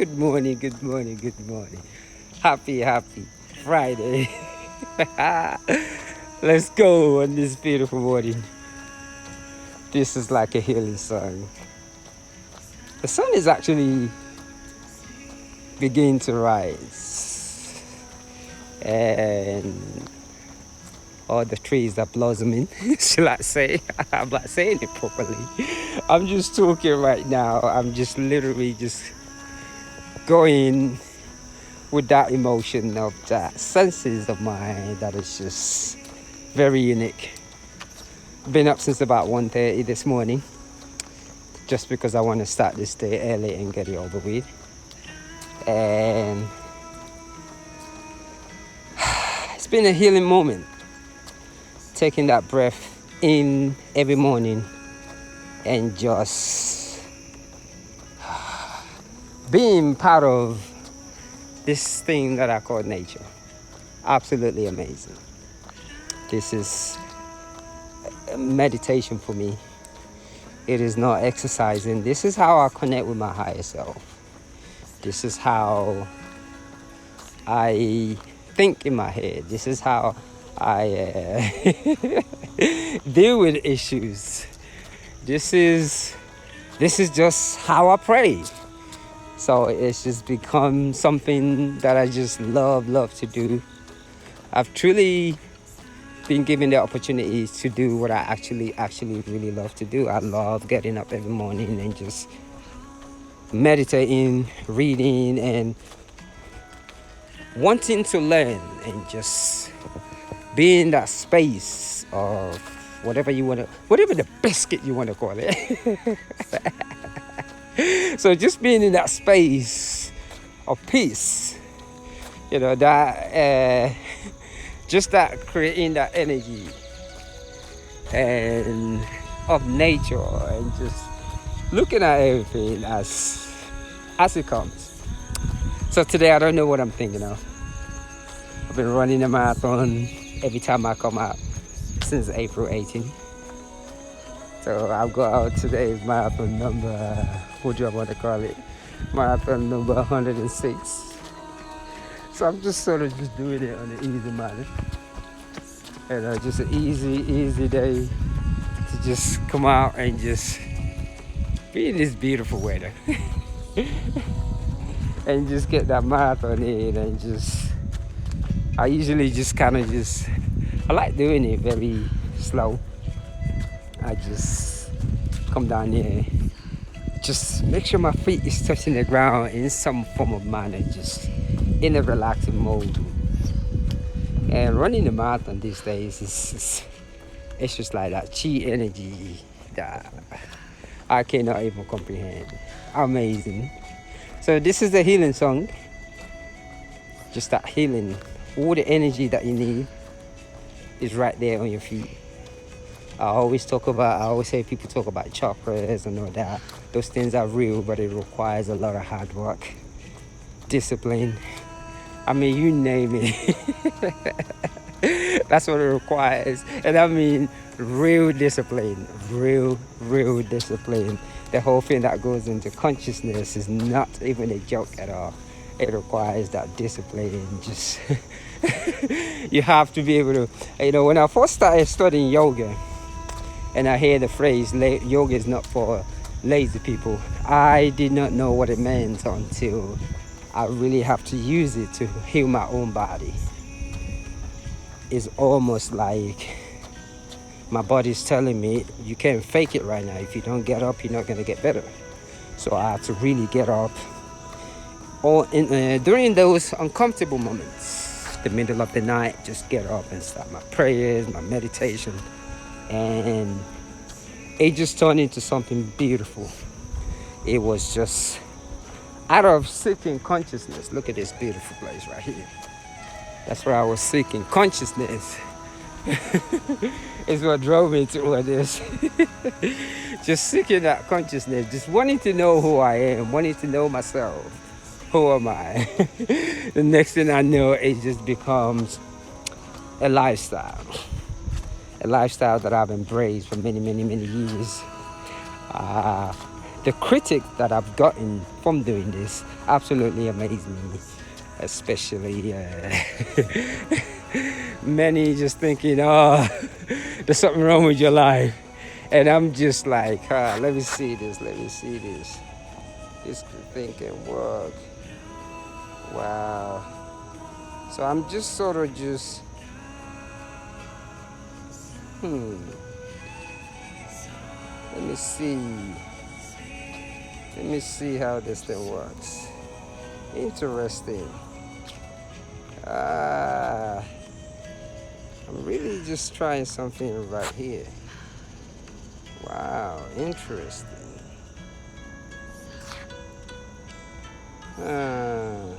Good morning, good morning, good morning. Happy Friday. Let's go on this beautiful morning. This is like a healing song. The sun is actually beginning to rise, and all the trees are blossoming. Shall I say? I'm not saying it properly. I'm just talking right now. I'm just literally just going with that emotion of that senses of mine that is just very unique. Been up since about 1:30 this morning, just because I want to start this day early and get it over with. And it's been a healing moment, taking that breath in every morning and just being part of this thing that I call nature. Absolutely amazing. This is meditation for me. It is not exercising. This is how I connect with my higher self. This is how I think in my head. This is how I deal with issues. This is just how I pray. So it's just become something that I just love to do. I've truly been given the opportunity to do what I actually really love to do. I love getting up every morning and just meditating, reading, and wanting to learn, and just be in that space of whatever the biscuit you want to call it. So just being in that space of peace, that just that creating that energy and of nature, and just looking at everything as it comes. So today I don't know what I'm thinking of. I've been running a marathon every time I come out since April 18th. So I've got out today's marathon number, what do I want to call it? Marathon number 106. So I'm just sort of just doing it on an easy manner. And just an easy day to just come out and just be in this beautiful weather. And just get that marathon in, and just, I usually just kind of just, I like doing it very slow. I just come down here, just make sure my feet is touching the ground in some form of manner, just in a relaxing mode. And running a marathon these days it's just like that chi energy that I cannot even comprehend. Amazing. So this is the healing song. Just that healing. All the energy that you need is right there on your feet. I always say people talk about chakras and all that. Those things are real, but it requires a lot of hard work, discipline. I mean, you name it. That's what it requires. And I mean real discipline, real discipline. The whole thing that goes into consciousness is not even a joke at all. It requires that discipline. Just you have to be able to, when I first started studying yoga, and I hear the phrase, yoga is not for lazy people, I did not know what it meant until I really have to use it to heal my own body. It's almost like my body's telling me, you can't fake it right now. If you don't get up, you're not going to get better. So I have to really get up. During those uncomfortable moments, the middle of the night, just get up and start my prayers, my meditation. And it just turned into something beautiful. It was just out of seeking consciousness. Look at this beautiful place right here. That's where I was seeking consciousness. It's what drove me to all this. Just seeking that consciousness, just wanting to know who I am, wanting to know myself. Who am I? The next thing I know, it just becomes a lifestyle. A lifestyle that I've embraced for many years. the critic that I've gotten from doing this absolutely amazed me, especially many just thinking, oh, there's something wrong with your life, and I'm just like, let me see this, just thinking, what, wow. So I'm just sort of just let me see how this thing works. Interesting. I'm really just trying something right here. Wow, interesting. Let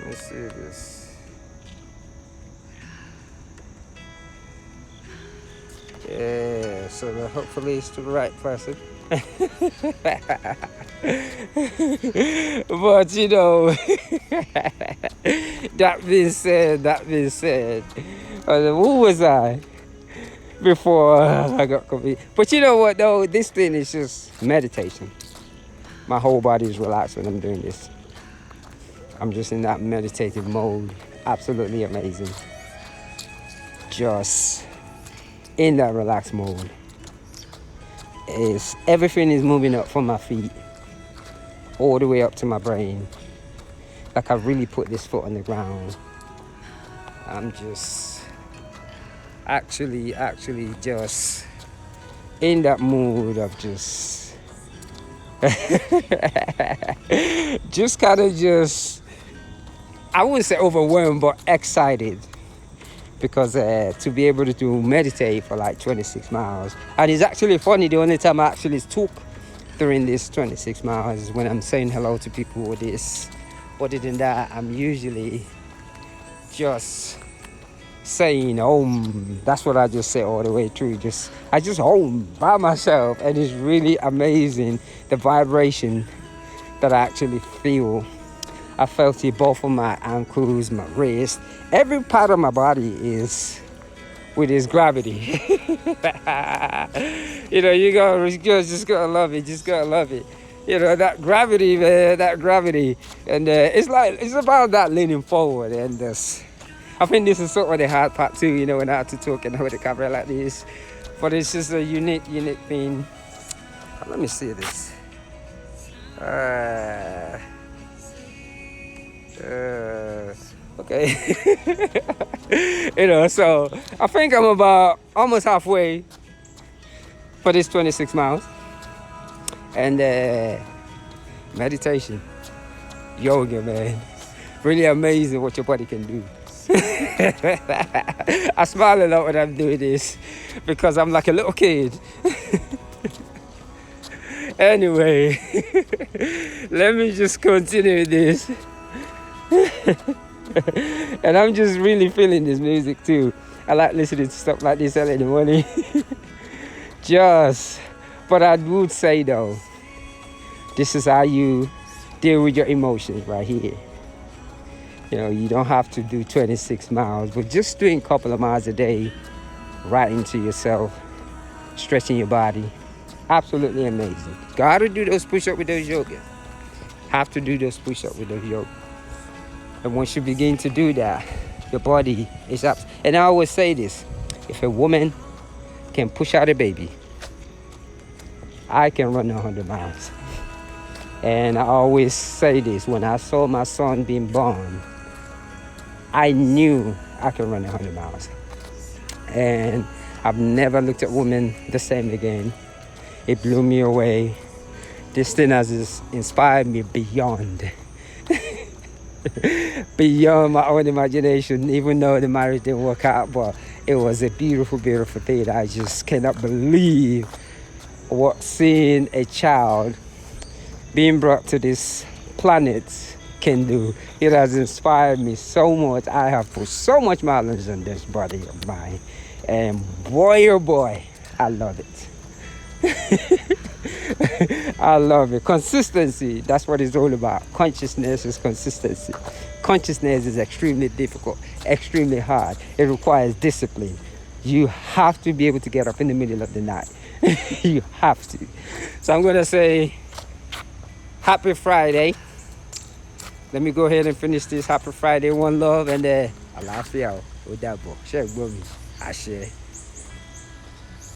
me see this. Yeah, so hopefully it's to the right person. But you know, that being said, who was I before I got confused? But you know what though, this thing is just meditation. My whole body is relaxed when I'm doing this. I'm just in that meditative mode. Absolutely amazing. Just in that relaxed mode. Everything is moving up from my feet all the way up to my brain. Like I really put this foot on the ground. I'm just actually just in that mood of just just kind of just, I wouldn't say overwhelmed, but excited. Because to be able to meditate for like 26 miles. And it's actually funny, the only time I actually talk during this 26 miles is when I'm saying hello to people with this. Other than that, I'm usually just saying home. That's what I just say all the way through. I just home by myself, and it's really amazing the vibration that I actually feel. I felt it both on my ankles, my wrist. Every part of my body is with this gravity. You know, you just gotta love it. Just gotta love it. You know, that gravity, man, that gravity. And it's about that leaning forward. And I think this is sort of the hard part too, you know, when I have to talk and hold the camera like this. But it's just a unique thing. Let me see this. Okay. You know, so I think I'm about almost halfway for this 26 miles. And meditation, yoga, man, really amazing what your body can do. I smile a lot when I'm doing this because I'm like a little kid. Anyway, let me just continue this. And I'm just really feeling this music too. I like listening to stuff like this early in the morning. But I would say though, this is how you deal with your emotions right here. You know, you don't have to do 26 miles, but just doing a couple of miles a day, right into yourself, stretching your body. Absolutely amazing. Gotta do those push-ups with those yoga. Have to do those push-ups with those yoga. And once you begin to do that, your body is up. And I always say this, if a woman can push out a baby, I can run 100 miles. And I always say this, when I saw my son being born, I knew I could run 100 miles. And I've never looked at women the same again. It blew me away. This thing has inspired me beyond my own imagination, even though the marriage didn't work out. But it was a beautiful thing. I just cannot believe what seeing a child being brought to this planet can do. It has inspired me so much. I have put so much mileage on this body of mine, and boy oh boy, I love it. I love it. Consistency, that's what it's all about. Consciousness is consistency. consciousness is extremely difficult, extremely hard. It requires discipline. You have to be able to get up in the middle of the night. You have to. So I'm going to say happy Friday. Let me go ahead and finish this. Happy Friday, one love, and àlàáfíà ó dàbọ̀. Ṣé ẹ gbọ́ mi? Àṣẹ.